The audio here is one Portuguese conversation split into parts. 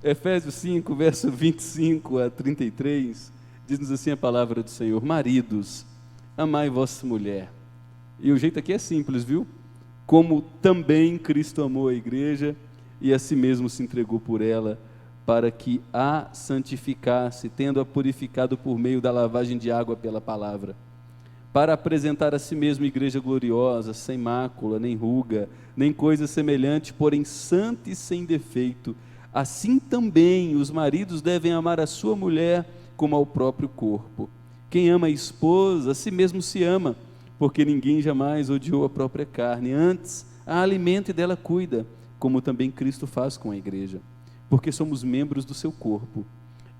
Efésios 5, verso 25 a 33, diz-nos assim a palavra do Senhor: maridos, amai vossa mulher. E o jeito aqui é simples, viu? Como também Cristo amou a igreja e a si mesmo se entregou por ela, para que a santificasse, tendo-a purificado por meio da lavagem de água pela palavra, para apresentar a si mesmo igreja gloriosa, sem mácula, nem ruga, nem coisa semelhante, porém santa e sem defeito. Assim também os maridos devem amar a sua mulher como ao próprio corpo. Quem ama a esposa, a si mesmo se ama, porque ninguém jamais odiou a própria carne, antes a alimenta e dela cuida, como também Cristo faz com a igreja, porque somos membros do seu corpo.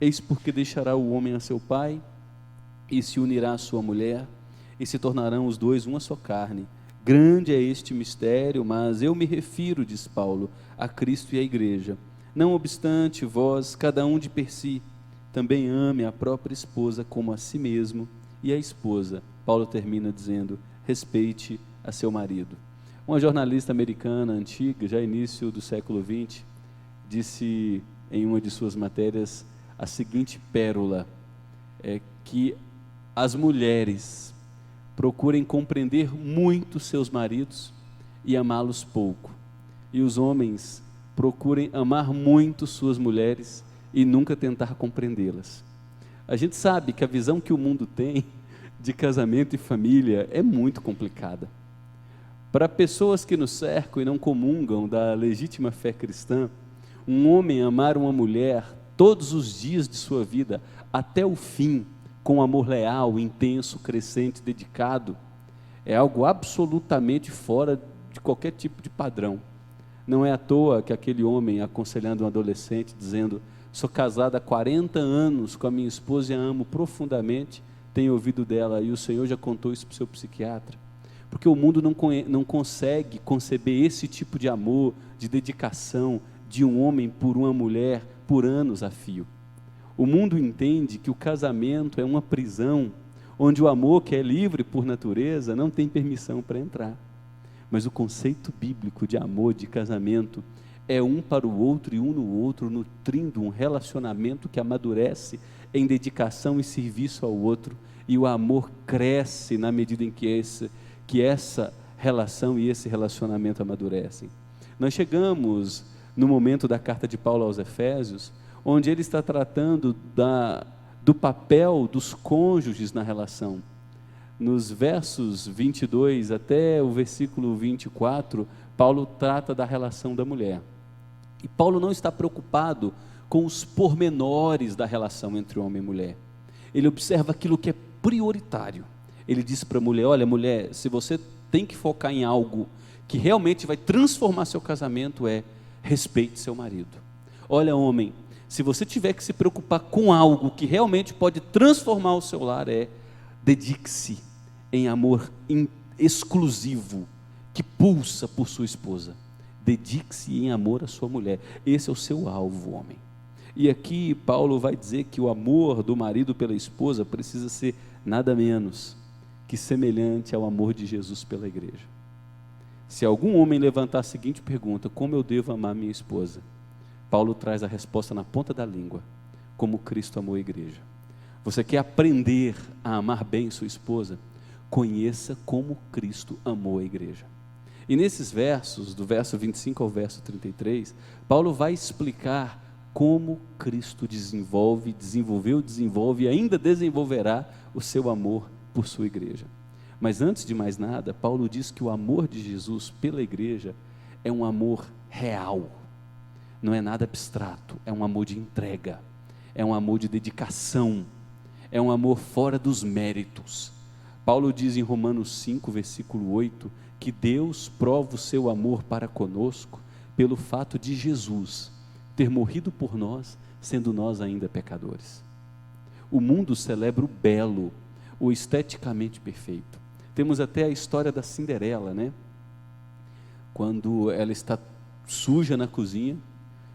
Eis porque deixará o homem a seu pai, e se unirá à sua mulher, e se tornarão os dois uma só carne. Grande é este mistério, mas eu me refiro, diz Paulo, a Cristo e à igreja. Não obstante, vós, cada um de per si, também ame a própria esposa como a si mesmo, e a esposa, Paulo termina dizendo, respeite a seu marido. Uma jornalista americana antiga, já início do século XX, disse em uma de suas matérias a seguinte pérola, que as mulheres procurem compreender muito seus maridos e amá-los pouco, e os homens procurem amar muito suas mulheres e nunca tentar compreendê-las. A gente sabe que a visão que o mundo tem de casamento e família é muito complicada. Para pessoas que nos cercam e não comungam da legítima fé cristã, um homem amar uma mulher todos os dias de sua vida, até o fim, com amor leal, intenso, crescente, dedicado, é algo absolutamente fora de qualquer tipo de padrão. Não é à toa que aquele homem aconselhando um adolescente, dizendo, sou casado há 40 anos com a minha esposa e a amo profundamente, tenho ouvido dela, e o Senhor já contou isso para o seu psiquiatra. Porque o mundo não consegue conceber esse tipo de amor, de dedicação de um homem por uma mulher por anos a fio. O mundo entende que o casamento é uma prisão, onde o amor, que é livre por natureza, não tem permissão para entrar. Mas o conceito bíblico de amor, de casamento, é um para o outro e um no outro, nutrindo um relacionamento que amadurece em dedicação e serviço ao outro, e o amor cresce na medida em que essa relação e esse relacionamento amadurecem. Nós chegamos no momento da carta de Paulo aos Efésios, onde ele está tratando do papel dos cônjuges na relação. Nos versos 22 até o versículo 24, Paulo trata da relação da mulher. E Paulo não está preocupado com os pormenores da relação entre homem e mulher. Ele observa aquilo que é prioritário. Ele diz para a mulher, olha mulher, se você tem que focar em algo que realmente vai transformar seu casamento, respeite seu marido. Olha homem, se você tiver que se preocupar com algo que realmente pode transformar o seu lar, dedique-se em amor exclusivo, que pulsa por sua esposa. Dedique-se em amor à sua mulher. Esse é o seu alvo, homem. E aqui Paulo vai dizer que o amor do marido pela esposa precisa ser nada menos que semelhante ao amor de Jesus pela igreja. Se algum homem levantar a seguinte pergunta, como eu devo amar minha esposa? Paulo traz a resposta na ponta da língua, como Cristo amou a igreja. Você quer aprender a amar bem sua esposa? Conheça como Cristo amou a igreja. E nesses versos, do verso 25 ao verso 33, Paulo vai explicar como Cristo desenvolveu e ainda desenvolverá o seu amor por sua igreja. Mas antes de mais nada, Paulo diz que o amor de Jesus pela igreja é um amor real, não é nada abstrato, é um amor de entrega, é um amor de dedicação, é um amor fora dos méritos. Paulo diz em Romanos 5, versículo 8, que Deus prova o seu amor para conosco pelo fato de Jesus ter morrido por nós, sendo nós ainda pecadores. O mundo celebra o belo, o esteticamente perfeito. Temos até a história da Cinderela, né? Quando ela está suja na cozinha,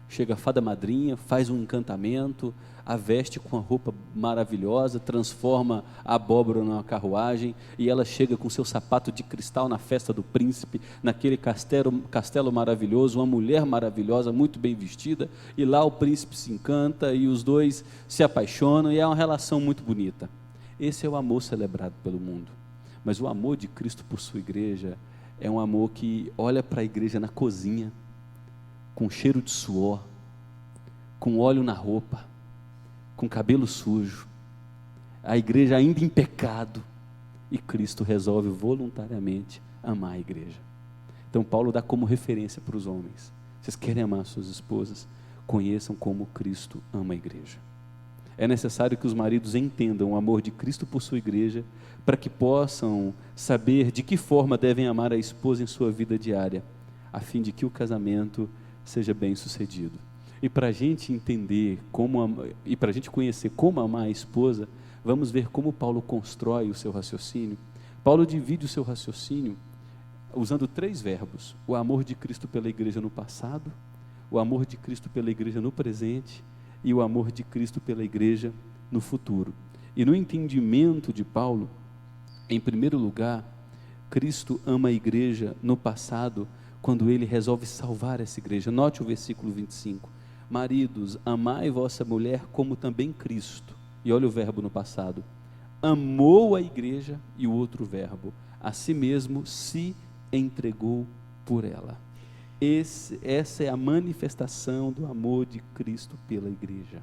Chega a fada madrinha, faz um encantamento, a veste com a roupa maravilhosa, transforma a abóbora numa carruagem, e ela chega com seu sapato de cristal na festa do príncipe, naquele castelo maravilhoso, uma mulher maravilhosa, muito bem vestida, e lá o príncipe se encanta, e os dois se apaixonam, e é uma relação muito bonita. Esse é o amor celebrado pelo mundo. Mas o amor de Cristo por sua igreja é um amor que olha para a igreja na cozinha, com cheiro de suor, com óleo na roupa, com cabelo sujo, a igreja ainda em pecado, e Cristo resolve voluntariamente amar a igreja. Então Paulo dá como referência para os homens: vocês querem amar suas esposas? Conheçam como Cristo ama a igreja. É necessário que os maridos entendam o amor de Cristo por sua igreja, para que possam saber de que forma devem amar a esposa em sua vida diária, a fim de que o casamento seja bem sucedido. E para a gente entender e para a gente conhecer como amar a esposa, vamos ver como Paulo constrói o seu raciocínio. Paulo divide o seu raciocínio usando 3 verbos: o amor de Cristo pela igreja no passado, o amor de Cristo pela igreja no presente e o amor de Cristo pela igreja no futuro. E no entendimento de Paulo, em primeiro lugar, Cristo ama a igreja no passado, quando ele resolve salvar essa igreja. Note o versículo 25: maridos, amai vossa mulher como também Cristo. E olha o verbo no passado: amou a igreja, e o outro verbo: a si mesmo se entregou por ela. Essa é a manifestação do amor de Cristo pela igreja.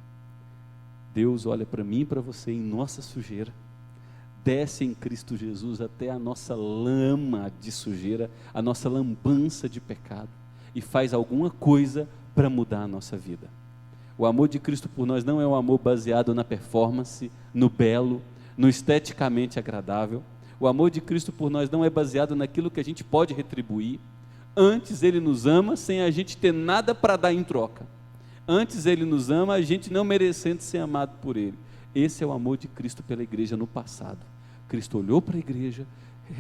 Deus olha para mim e para você em nossa sujeira, desce em Cristo Jesus até a nossa lama de sujeira, a nossa lambança de pecado, e faz alguma coisa para mudar a nossa vida. O amor de Cristo por nós não é um amor baseado na performance, no belo, no esteticamente agradável. O amor de Cristo por nós não é baseado naquilo que a gente pode retribuir. Antes Ele nos ama sem a gente ter nada para dar em troca. Antes Ele nos ama a gente não merecendo ser amado por Ele. Esse é o amor de Cristo pela igreja no passado. Cristo olhou para a igreja,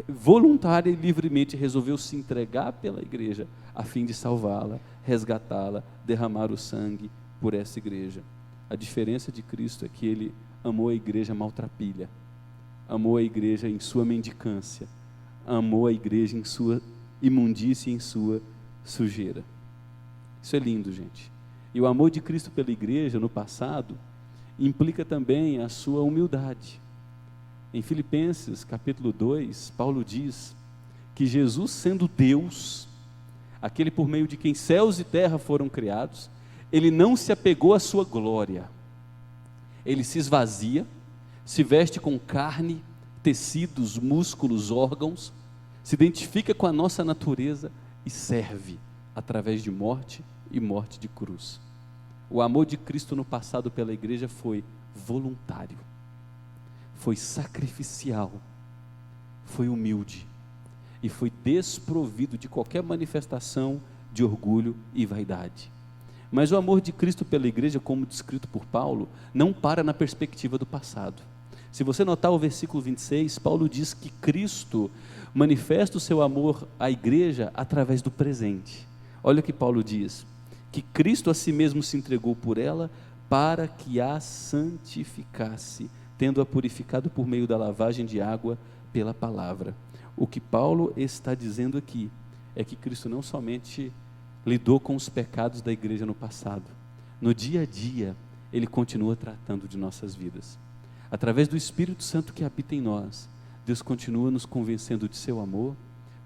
voluntária e livremente resolveu se entregar pela igreja, a fim de salvá-la, resgatá-la, derramar o sangue por essa igreja. A diferença de Cristo é que Ele amou a igreja maltrapilha, amou a igreja em sua mendicância, amou a igreja em sua imundície e em sua sujeira. Isso é lindo, gente. E o amor de Cristo pela igreja no passado implica também a sua humildade. Em Filipenses capítulo 2, Paulo diz que Jesus, sendo Deus, aquele por meio de quem céus e terra foram criados, Ele não se apegou à sua glória. Ele se esvazia, se veste com carne, tecidos, músculos, órgãos, se identifica com a nossa natureza e serve através de morte e morte de cruz. O amor de Cristo no passado pela igreja foi voluntário, foi sacrificial, foi humilde e foi desprovido de qualquer manifestação de orgulho e vaidade. Mas o amor de Cristo pela igreja, como descrito por Paulo, não para na perspectiva do passado. Se você notar o versículo 26, Paulo diz que Cristo manifesta o seu amor à igreja através do presente. Olha o que Paulo diz: que Cristo a si mesmo se entregou por ela para que a santificasse, tendo-a purificado por meio da lavagem de água pela palavra. O que Paulo está dizendo aqui é que Cristo não somente lidou com os pecados da igreja no passado, no dia a dia Ele continua tratando de nossas vidas. Através do Espírito Santo que habita em nós, Deus continua nos convencendo de seu amor,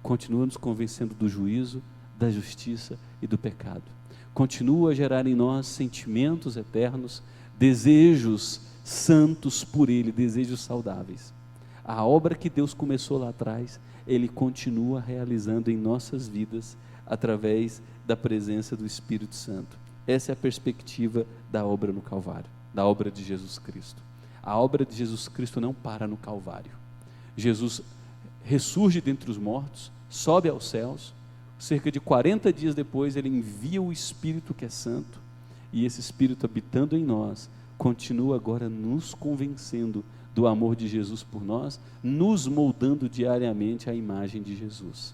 continua nos convencendo do juízo, da justiça e do pecado. Continua a gerar em nós sentimentos eternos, desejos santos por Ele, desejos saudáveis. A obra que Deus começou lá atrás, Ele continua realizando em nossas vidas, através da presença do Espírito Santo. Essa é a perspectiva da obra no Calvário, da obra de Jesus Cristo. A obra de Jesus Cristo não para no Calvário. Jesus ressurge dentre os mortos, sobe aos céus, cerca de 40 dias depois Ele envia o Espírito que é santo, e esse Espírito habitando em nós, continua agora nos convencendo do amor de Jesus por nós, nos moldando diariamente à imagem de Jesus,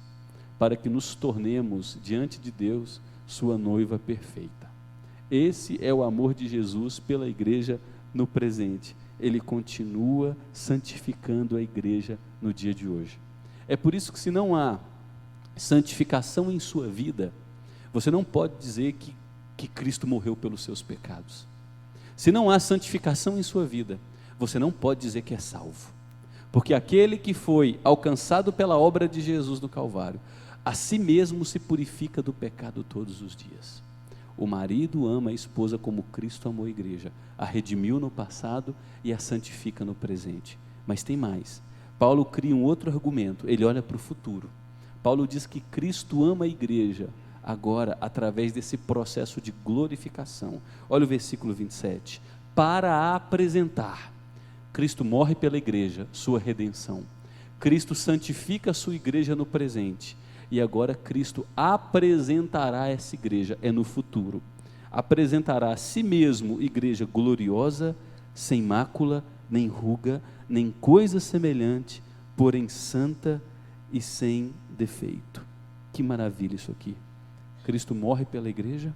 para que nos tornemos diante de Deus sua noiva perfeita. Esse é o amor de Jesus pela igreja no presente. Ele continua santificando a igreja no dia de hoje. É por isso que, se não há santificação em sua vida, você não pode dizer que Cristo morreu pelos seus pecados. Se não há santificação em sua vida, você não pode dizer que é salvo. Porque aquele que foi alcançado pela obra de Jesus no Calvário, a si mesmo se purifica do pecado todos os dias. O marido ama a esposa como Cristo amou a igreja, a redimiu no passado e a santifica no presente. Mas tem mais. Paulo cria um outro argumento, ele olha para o futuro. Paulo diz que Cristo ama a igreja agora, através desse processo de glorificação. Olha o versículo 27. Para a apresentar. Cristo morre pela igreja, sua redenção. Cristo santifica a sua igreja no presente. E agora Cristo apresentará essa igreja, é no futuro. Apresentará a si mesmo igreja gloriosa, sem mácula, nem ruga, nem coisa semelhante, porém santa e sem defeito. Que maravilha isso aqui. Cristo morre pela igreja,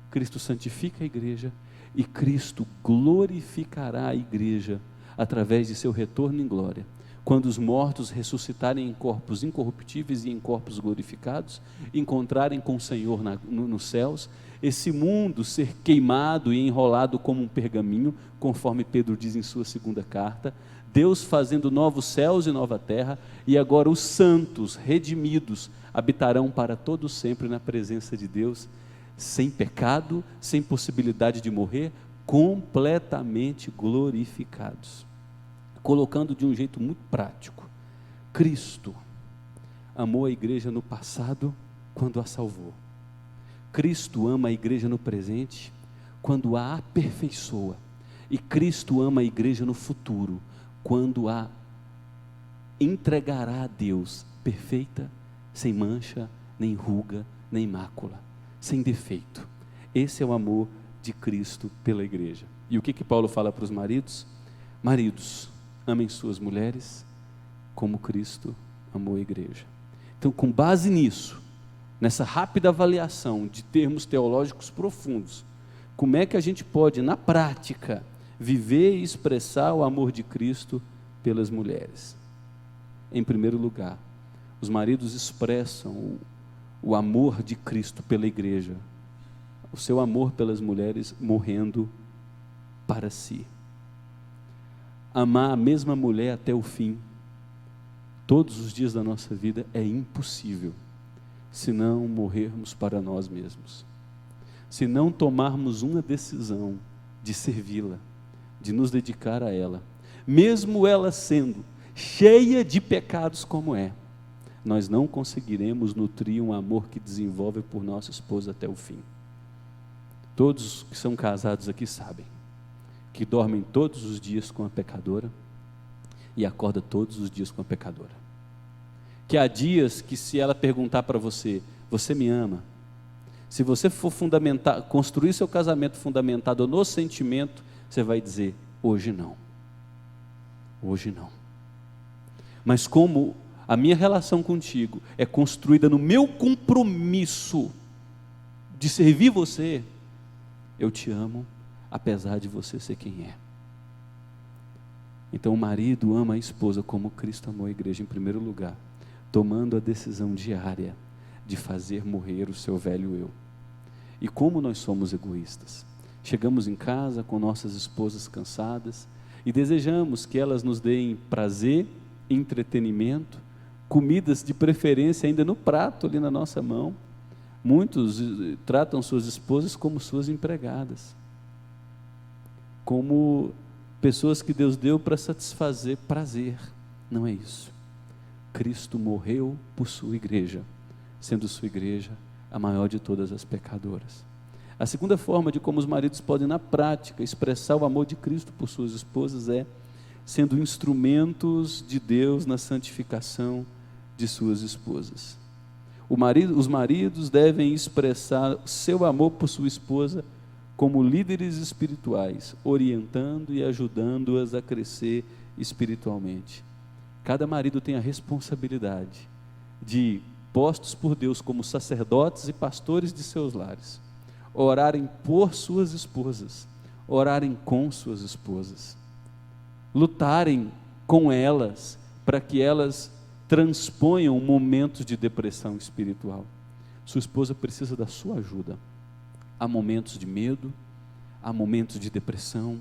Cristo santifica a igreja e Cristo glorificará a igreja através de seu retorno em glória. Quando os mortos ressuscitarem em corpos incorruptíveis e em corpos glorificados, encontrarem com o Senhor nos céus, esse mundo ser queimado e enrolado como um pergaminho, conforme Pedro diz em sua segunda carta, Deus fazendo novos céus e nova terra, e agora os santos, redimidos, habitarão para todo sempre na presença de Deus, sem pecado, sem possibilidade de morrer, completamente glorificados. Colocando de um jeito muito prático, Cristo amou a igreja no passado quando a salvou. Cristo ama a igreja no presente quando a aperfeiçoa. E Cristo ama a igreja no futuro quando a entregará a Deus perfeita, sem mancha, nem ruga, nem mácula, sem defeito. Esse é o amor de Cristo pela igreja. E o que Paulo fala para os maridos? Maridos, amem suas mulheres como Cristo amou a igreja. Então, com base nisso, nessa rápida avaliação de termos teológicos profundos, como é que a gente pode, na prática, viver e expressar o amor de Cristo pelas mulheres? Em primeiro lugar, os maridos expressam o amor de Cristo pela igreja, o seu amor pelas mulheres morrendo para si. Amar a mesma mulher até o fim, todos os dias da nossa vida, é impossível, se não morrermos para nós mesmos, se não tomarmos uma decisão de servi-la, de nos dedicar a ela, mesmo ela sendo cheia de pecados como é, nós não conseguiremos nutrir um amor que desenvolve por nossa esposa até o fim. Todos que são casados aqui sabem que dormem todos os dias com a pecadora e acorda todos os dias com a pecadora. Que há dias que, se ela perguntar para você, você me ama? Se você for construir seu casamento fundamentado no sentimento, você vai dizer, hoje não. Hoje não. Mas como a minha relação contigo é construída no meu compromisso de servir você, eu te amo, apesar de você ser quem é. Então o marido ama a esposa como Cristo amou a igreja em primeiro lugar, tomando a decisão diária de fazer morrer o seu velho eu. E como nós somos egoístas, chegamos em casa com nossas esposas cansadas e desejamos que elas nos deem prazer, entretenimento, comidas de preferência ainda no prato ali na nossa mão. Muitos tratam suas esposas como suas empregadas, como pessoas que Deus deu para satisfazer prazer. Não é isso. Cristo morreu por sua igreja, sendo sua igreja a maior de todas as pecadoras. A segunda forma de como os maridos podem, na prática, expressar o amor de Cristo por suas esposas é sendo instrumentos de Deus na santificação de suas esposas. Os maridos devem expressar seu amor por sua esposa como líderes espirituais, orientando e ajudando-as a crescer espiritualmente. Cada marido tem a responsabilidade de, postos por Deus como sacerdotes e pastores de seus lares, orarem por suas esposas, orarem com suas esposas, lutarem com elas, para que elas transponham momentos de depressão espiritual. Sua esposa precisa da sua ajuda. Há momentos de medo, há momentos de depressão,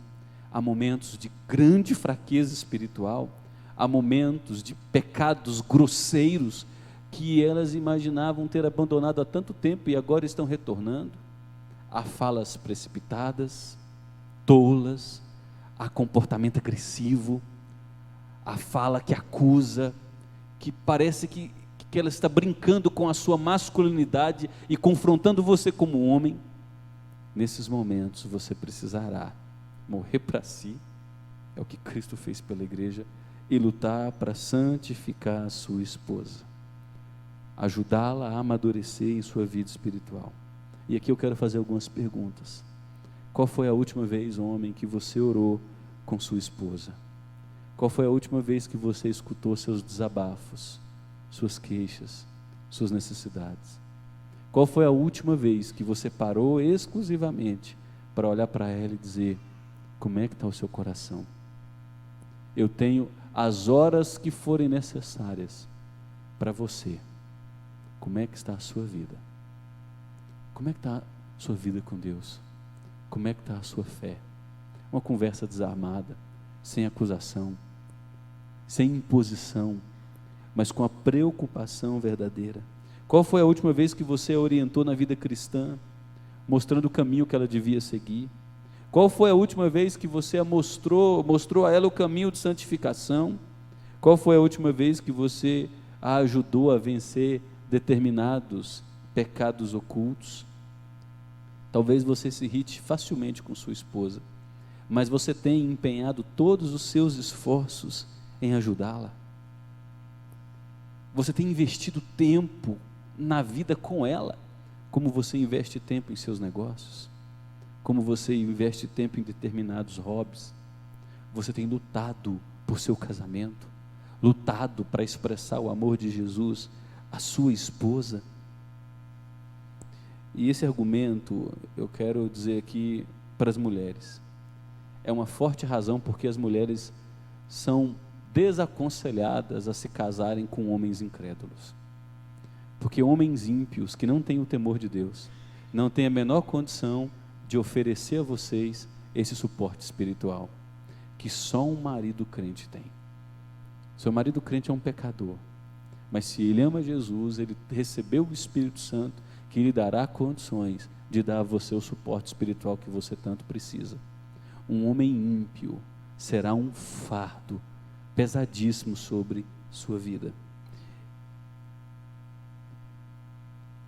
há momentos de grande fraqueza espiritual, há momentos de pecados grosseiros que elas imaginavam ter abandonado há tanto tempo e agora estão retornando. Há falas precipitadas, tolas, há comportamento agressivo, há fala que acusa, que parece que ela está brincando com a sua masculinidade e confrontando você como homem. Nesses momentos você precisará morrer para si, é o que Cristo fez pela igreja, e lutar para santificar a sua esposa, ajudá-la a amadurecer em sua vida espiritual. E aqui eu quero fazer algumas perguntas. Qual foi a última vez, homem, que você orou com sua esposa? Qual foi a última vez que você escutou seus desabafos, suas queixas, suas necessidades? Qual foi a última vez que você parou exclusivamente para olhar para ela e dizer: como é que está o seu coração? Eu tenho as horas que forem necessárias para você. Como é que está a sua vida? Como é que está a sua vida com Deus? Como é que está a sua fé? Uma conversa desarmada, sem acusação, sem imposição, mas com a preocupação verdadeira. Qual foi a última vez que você a orientou na vida cristã, mostrando o caminho que ela devia seguir? Qual foi a última vez que você mostrou a ela o caminho de santificação? Qual foi a última vez que você a ajudou a vencer determinados pecados ocultos? Talvez você se irrite facilmente com sua esposa, mas você tem empenhado todos os seus esforços em ajudá-la. Você tem investido tempo na vida com ela, como você investe tempo em seus negócios, como você investe tempo em determinados hobbies. Você tem lutado por seu casamento, lutado para expressar o amor de Jesus à sua esposa. E esse argumento, eu quero dizer aqui para as mulheres, é uma forte razão porque as mulheres são desaconselhadas a se casarem com homens incrédulos. Porque homens ímpios, que não têm o temor de Deus, não têm a menor condição de oferecer a vocês esse suporte espiritual, que só um marido crente tem. Seu marido crente é um pecador, mas se ele ama Jesus, ele recebeu o Espírito Santo, que lhe dará condições de dar a você o suporte espiritual que você tanto precisa. Um homem ímpio será um fardo pesadíssimo sobre sua vida.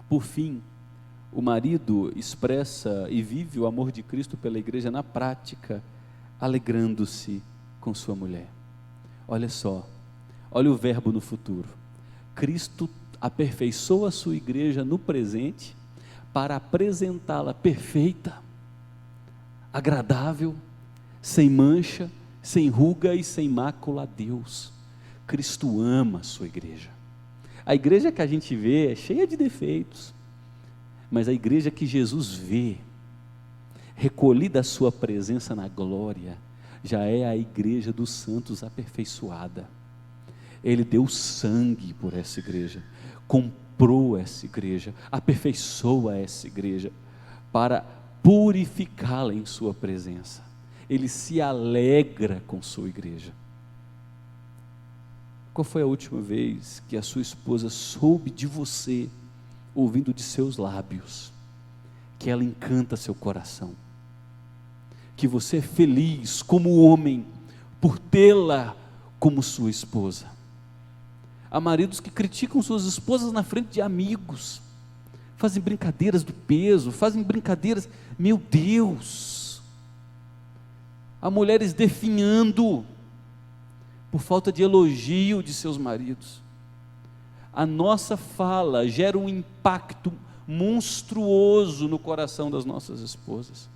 Por fim, o marido expressa e vive o amor de Cristo pela igreja na prática, alegrando-se com sua mulher. Olha só, olha o verbo no futuro. Cristo aperfeiçoa a sua igreja no presente para apresentá-la perfeita, agradável, sem mancha, sem ruga e sem mácula a Deus. Cristo ama a sua igreja. A igreja que a gente vê é cheia de defeitos, mas a igreja que Jesus vê, recolhida a sua presença na glória, já é a igreja dos santos aperfeiçoada. Ele deu sangue por essa igreja, comprou essa igreja, aperfeiçoa essa igreja, para purificá-la em sua presença. Ele se alegra com sua igreja. Qual foi a última vez que a sua esposa soube de você, ouvindo de seus lábios, que ela encanta seu coração, que você é feliz como homem, por tê-la como sua esposa? Há maridos que criticam suas esposas na frente de amigos, fazem brincadeiras do peso, fazem brincadeiras, meu Deus! Há mulheres definhando por falta de elogio de seus maridos. A nossa fala gera um impacto monstruoso no coração das nossas esposas.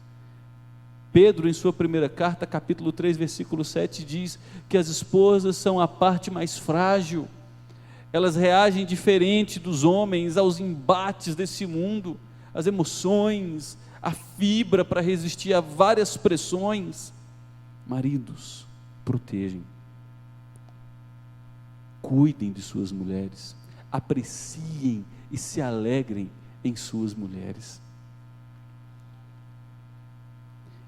Pedro, em sua primeira carta, capítulo 3, versículo 7, diz que as esposas são a parte mais frágil, elas reagem diferente dos homens aos embates desse mundo, às emoções, a fibra para resistir a várias pressões. Maridos, protejam, cuidem de suas mulheres, apreciem e se alegrem em suas mulheres.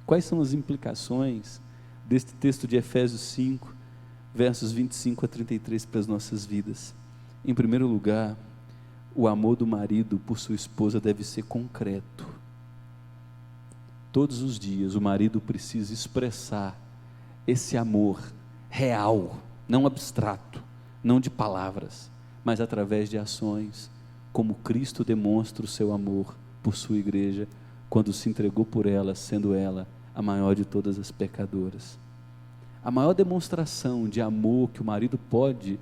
Quais são as implicações deste texto de Efésios 5, versos 25 a 33 para as nossas vidas? Em primeiro lugar, o amor do marido por sua esposa deve ser concreto. Todos os dias o marido precisa expressar esse amor real, não abstrato, não de palavras, mas através de ações, como Cristo demonstra o seu amor por sua igreja, quando se entregou por ela, sendo ela a maior de todas as pecadoras. A maior demonstração de amor que o marido pode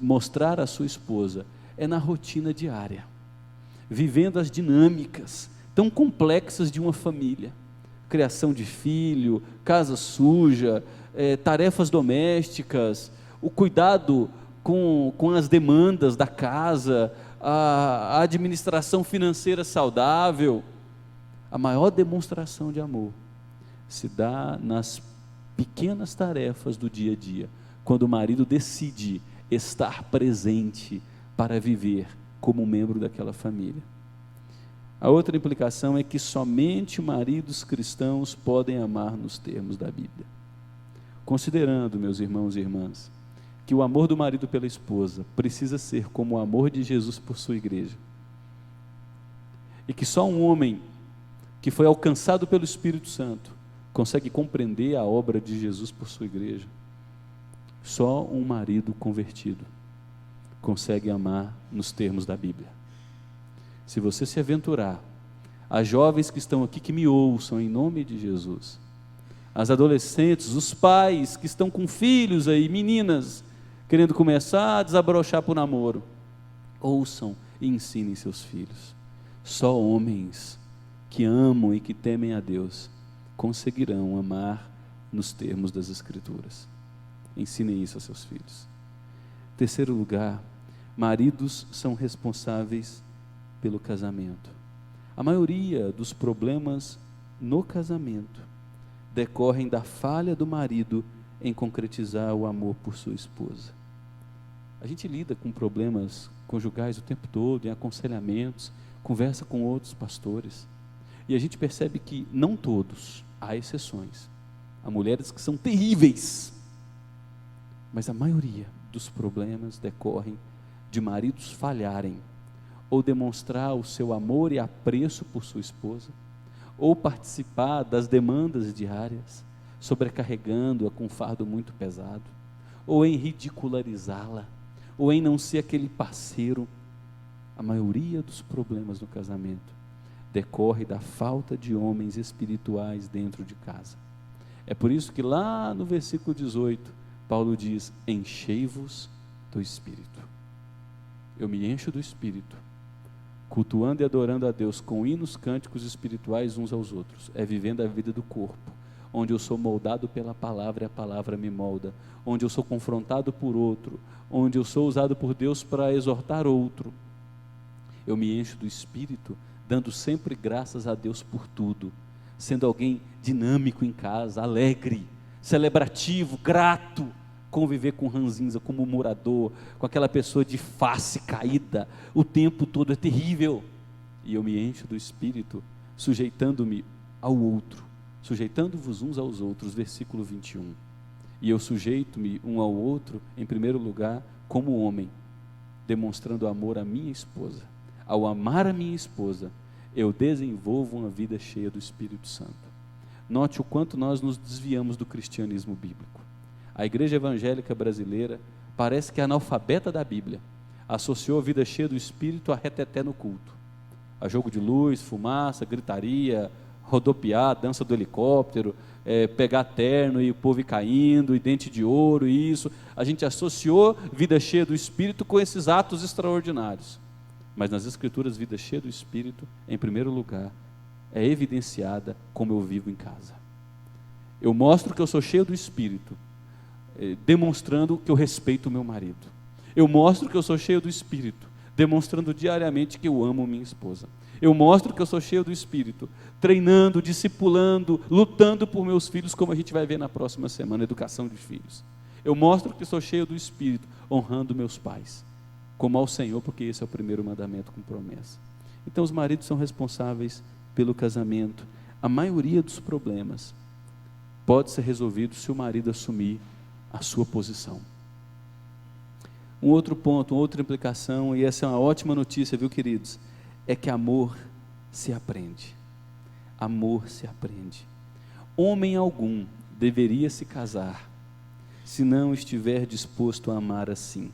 mostrar à sua esposa é na rotina diária, vivendo as dinâmicas tão complexas de uma família, criação de filho, casa suja, tarefas domésticas, o cuidado com as demandas da casa, a administração financeira saudável. A maior demonstração de amor se dá nas pequenas tarefas do dia a dia, quando o marido decide estar presente para viver como um membro daquela família. A outra implicação é que somente maridos cristãos podem amar nos termos da Bíblia. Considerando, meus irmãos e irmãs, que o amor do marido pela esposa precisa ser como o amor de Jesus por sua igreja, e que só um homem que foi alcançado pelo Espírito Santo consegue compreender a obra de Jesus por sua igreja, só um marido convertido consegue amar nos termos da Bíblia. Se você se aventurar, as jovens que estão aqui que me ouçam em nome de Jesus, as adolescentes, os pais que estão com filhos aí, meninas, querendo começar a desabrochar para o namoro, ouçam e ensinem seus filhos. Só homens que amam e que temem a Deus conseguirão amar nos termos das Escrituras. Ensinem isso aos seus filhos. Terceiro lugar, maridos são responsáveis pelo casamento. A maioria dos problemas no casamento decorrem da falha do marido em concretizar o amor por sua esposa. A gente lida com problemas conjugais o tempo todo, em aconselhamentos, conversa com outros pastores, e a gente percebe que não todos, há exceções, há mulheres que são terríveis, mas a maioria dos problemas decorrem de maridos falharem, ou demonstrar o seu amor e apreço por sua esposa, ou participar das demandas diárias, sobrecarregando-a com um fardo muito pesado, ou em ridicularizá-la, ou em não ser aquele parceiro. A maioria dos problemas no casamento decorre da falta de homens espirituais dentro de casa. É por isso que lá no versículo 18, Paulo diz: enchei-vos do Espírito. Eu me encho do Espírito, cultuando e adorando a Deus com hinos, cânticos espirituais uns aos outros. É vivendo a vida do corpo, onde eu sou moldado pela palavra e a palavra me molda, onde eu sou confrontado por outro, onde eu sou usado por Deus para exortar outro. Eu me encho do Espírito, dando sempre graças a Deus por tudo, sendo alguém dinâmico em casa, alegre, celebrativo, grato, conviver com ranzinza, com murmurador, com aquela pessoa de face caída, o tempo todo é terrível. E eu me encho do Espírito, sujeitando-me ao outro, sujeitando-vos uns aos outros, versículo 21. E eu sujeito-me um ao outro, em primeiro lugar, como homem, demonstrando amor à minha esposa. Ao amar a minha esposa, eu desenvolvo uma vida cheia do Espírito Santo. Note o quanto nós nos desviamos do cristianismo bíblico. A igreja evangélica brasileira parece que é analfabeta da Bíblia, associou a vida cheia do Espírito a reteté no culto, a jogo de luz, fumaça, gritaria, rodopiar, dança do helicóptero, pegar terno e o povo ir caindo, e dente de ouro, e isso. A gente associou vida cheia do Espírito com esses atos extraordinários. Mas nas Escrituras, vida cheia do Espírito, em primeiro lugar, é evidenciada como eu vivo em casa. Eu mostro que eu sou cheio do Espírito, demonstrando que eu respeito o meu marido. Eu mostro que eu sou cheio do Espírito, demonstrando diariamente que eu amo minha esposa. Eu mostro que eu sou cheio do Espírito, treinando, discipulando, lutando por meus filhos, como a gente vai ver na próxima semana, educação de filhos. Eu mostro que sou cheio do Espírito, honrando meus pais, como ao Senhor, porque esse é o primeiro mandamento com promessa. Então os maridos são responsáveis pelo casamento. A maioria dos problemas pode ser resolvido se o marido assumir a sua posição. Um outro ponto, uma outra implicação, e essa é uma ótima notícia, viu, queridos? É que amor se aprende. Amor se aprende. Homem algum deveria se casar se não estiver disposto a amar assim.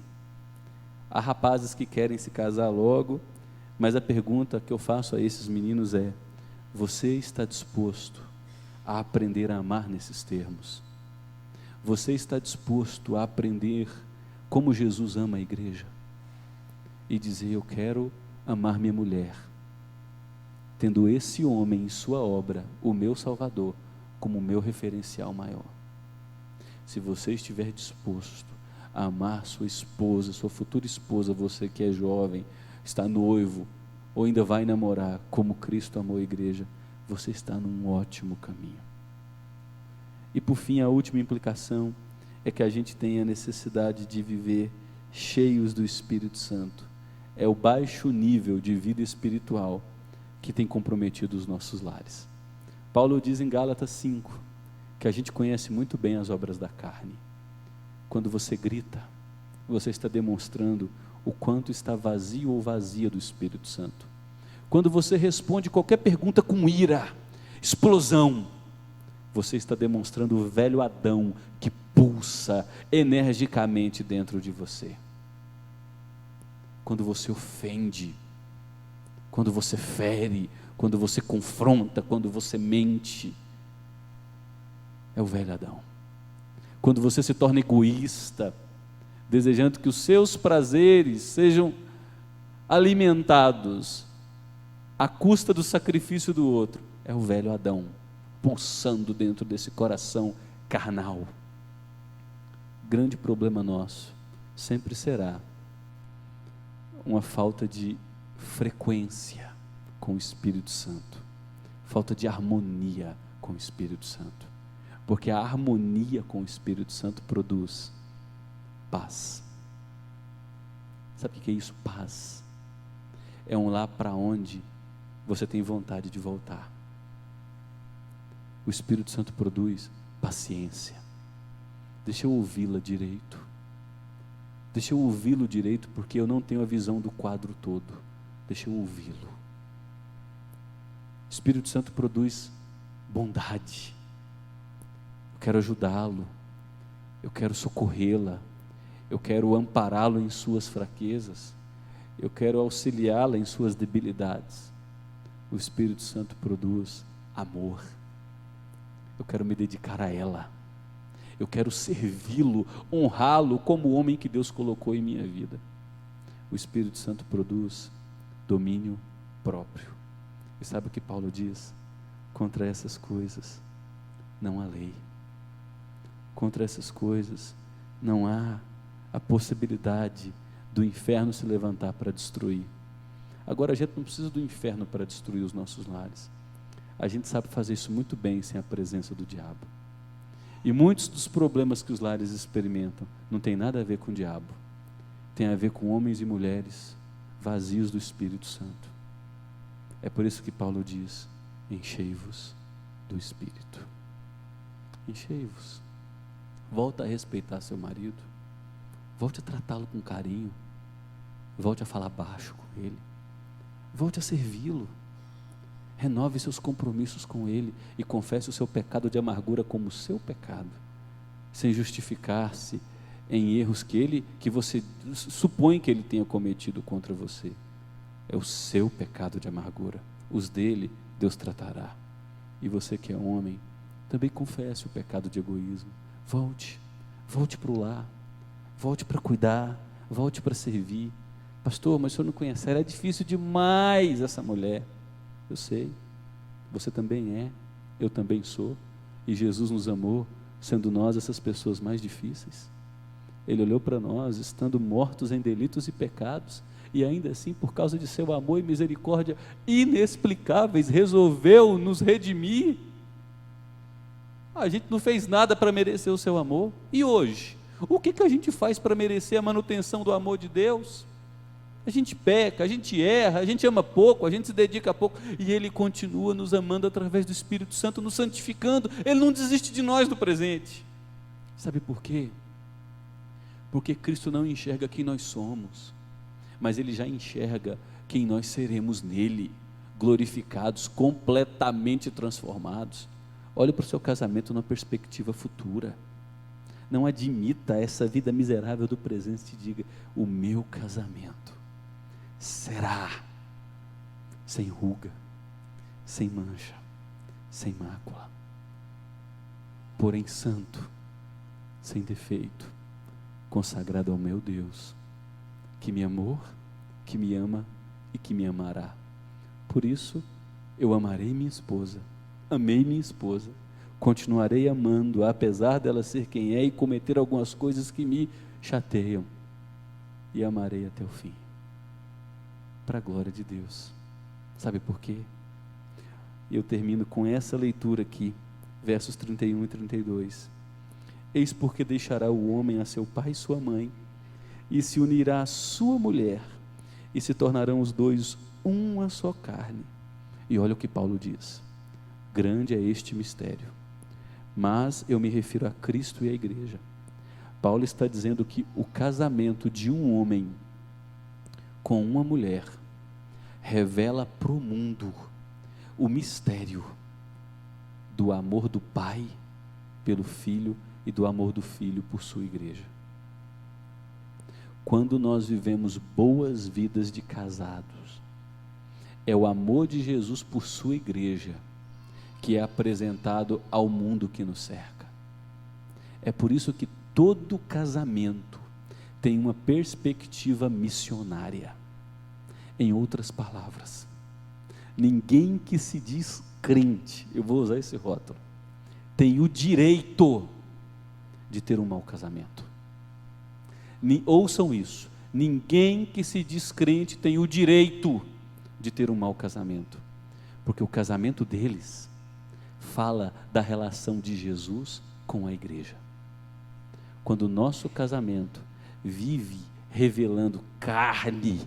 Há rapazes que querem se casar logo, mas a pergunta que eu faço a esses meninos é: você está disposto a aprender a amar nesses termos? Você está disposto a aprender como Jesus ama a igreja? E dizer: eu quero amar minha mulher, tendo esse homem em sua obra, o meu Salvador, como o meu referencial maior. Se você estiver disposto a amar sua esposa, sua futura esposa, você que é jovem, está noivo, ou ainda vai namorar, como Cristo amou a igreja, você está num ótimo caminho. E por fim, a última implicação é que a gente tem a necessidade de viver cheios do Espírito Santo. É o baixo nível de vida espiritual que tem comprometido os nossos lares. Paulo diz em Gálatas 5, que a gente conhece muito bem as obras da carne. Quando você grita, você está demonstrando o quanto está vazio ou vazia do Espírito Santo. Quando você responde qualquer pergunta com ira, explosão, você está demonstrando o velho Adão que pulsa energicamente dentro de você. Quando você ofende, quando você fere, quando você confronta, quando você mente, é o velho Adão. Quando você se torna egoísta, desejando que os seus prazeres sejam alimentados à custa do sacrifício do outro, é o velho Adão pulsando dentro desse coração carnal. Grande problema nosso sempre será uma falta de frequência com o Espírito Santo, falta de harmonia com o Espírito Santo, porque a harmonia com o Espírito Santo produz paz. Sabe o que é isso? Paz. É um lar para onde você tem vontade de voltar. O Espírito Santo produz paciência. Deixa eu ouvi-la direito. Deixa eu ouvi-lo direito, porque eu não tenho a visão do quadro todo. Deixa eu ouvi-lo. O Espírito Santo produz bondade. Eu quero ajudá-lo. Eu quero socorrê-la. Eu quero ampará-lo em suas fraquezas. Eu quero auxiliá-la em suas debilidades. O Espírito Santo produz amor. Eu quero me dedicar a ela. Eu quero servi-lo, honrá-lo como o homem que Deus colocou em minha vida. O Espírito Santo produz domínio próprio. E sabe o que Paulo diz? Contra essas coisas não há lei. Contra essas coisas não há a possibilidade do inferno se levantar para destruir. Agora, a gente não precisa do inferno para destruir os nossos lares. A gente sabe fazer isso muito bem sem a presença do diabo. E muitos dos problemas que os lares experimentam não tem nada a ver com o diabo. Tem a ver com homens e mulheres vazios do Espírito Santo. É por isso que Paulo diz: enchei-vos do Espírito. Enchei-vos. Volta a respeitar seu marido. Volte a tratá-lo com carinho. Volte a falar baixo com ele. Volte a servi-lo. Renove seus compromissos com ele e confesse o seu pecado de amargura como o seu pecado, sem justificar-se em erros que você supõe que ele tenha cometido contra você. É o seu pecado de amargura. Os dele Deus tratará. E você que é homem, também confesse o pecado de egoísmo. Volte para o lar, volte para cuidar, volte para servir. Pastor, mas o senhor não conhece ela, é difícil demais essa mulher. Eu sei, você também é, eu também sou, e Jesus nos amou, sendo nós essas pessoas mais difíceis. Ele olhou para nós, estando mortos em delitos e pecados, e ainda assim, por causa de seu amor e misericórdia inexplicáveis, resolveu nos redimir. A gente não fez nada para merecer o seu amor. E hoje, o que a gente faz para merecer a manutenção do amor de Deus? A gente peca, a gente erra, a gente ama pouco, a gente se dedica pouco, e Ele continua nos amando através do Espírito Santo, nos santificando. Ele não desiste de nós no presente. Sabe por quê? Porque Cristo não enxerga quem nós somos, mas Ele já enxerga quem nós seremos nele, glorificados, completamente transformados. Olhe para o seu casamento numa perspectiva futura. Não admita essa vida miserável do presente e diga: o meu casamento será sem ruga, sem mancha, sem mácula, porém santo, sem defeito, consagrado ao meu Deus, que me amou, que me ama e que me amará. Por isso, eu amarei minha esposa, amei minha esposa, continuarei amando, apesar dela ser quem é e cometer algumas coisas que me chateiam, e amarei até o fim, para a glória de Deus. Sabe por quê? Eu termino com essa leitura aqui, versos 31 e 32. Eis porque deixará o homem a seu pai e sua mãe, e se unirá à sua mulher, e se tornarão os dois uma só carne. E olha o que Paulo diz: grande é este mistério, mas eu me refiro a Cristo e à igreja. Paulo está dizendo que o casamento de um homem com uma mulher revela para o mundo o mistério do amor do pai pelo filho e do amor do filho por sua igreja. Quando nós vivemos boas vidas de casados, é o amor de Jesus por sua igreja que é apresentado ao mundo que nos cerca. É por isso que todo casamento tem uma perspectiva missionária. Em outras palavras, ninguém que se diz crente, eu vou usar esse rótulo, tem o direito de ter um mau casamento. Ouçam isso: ninguém que se diz crente tem o direito de ter um mau casamento, porque o casamento deles fala da relação de Jesus com a igreja. Quando o nosso casamento vive revelando carne,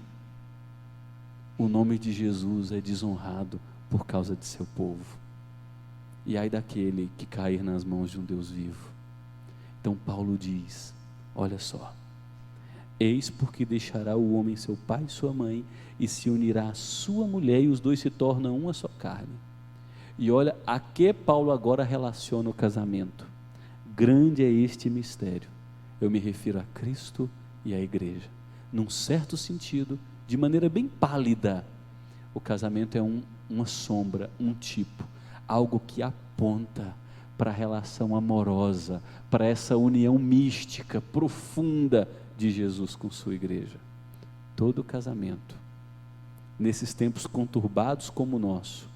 o nome de Jesus é desonrado por causa de seu povo. E ai daquele que cair nas mãos de um Deus vivo. Então Paulo diz: olha só, eis porque deixará o homem seu pai e sua mãe, e se unirá à sua mulher, e os dois se tornam uma só carne. E olha a que Paulo agora relaciona o casamento. Grande é este mistério. Eu me refiro a Cristo e à igreja. Num certo sentido, de maneira bem pálida, o casamento é uma sombra, um tipo, algo que aponta para a relação amorosa, para essa união mística, profunda de Jesus com sua igreja. Todo casamento, nesses tempos conturbados como o nosso,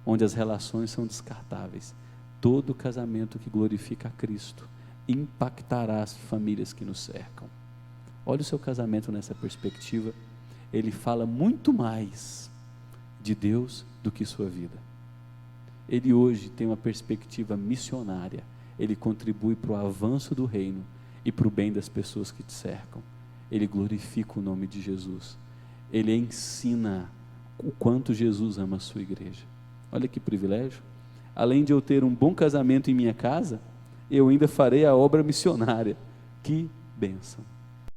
onde as relações são descartáveis, todo casamento que glorifica a Cristo impactará as famílias que nos cercam. Olha o seu casamento nessa perspectiva. Ele fala muito mais de Deus do que sua vida. Ele hoje tem uma perspectiva missionária. Ele contribui para o avanço do reino e para o bem das pessoas que te cercam. Ele glorifica o nome de Jesus. Ele ensina o quanto Jesus ama a sua igreja. Olha que privilégio. Além de eu ter um bom casamento em minha casa, eu ainda farei a obra missionária. Que bênção.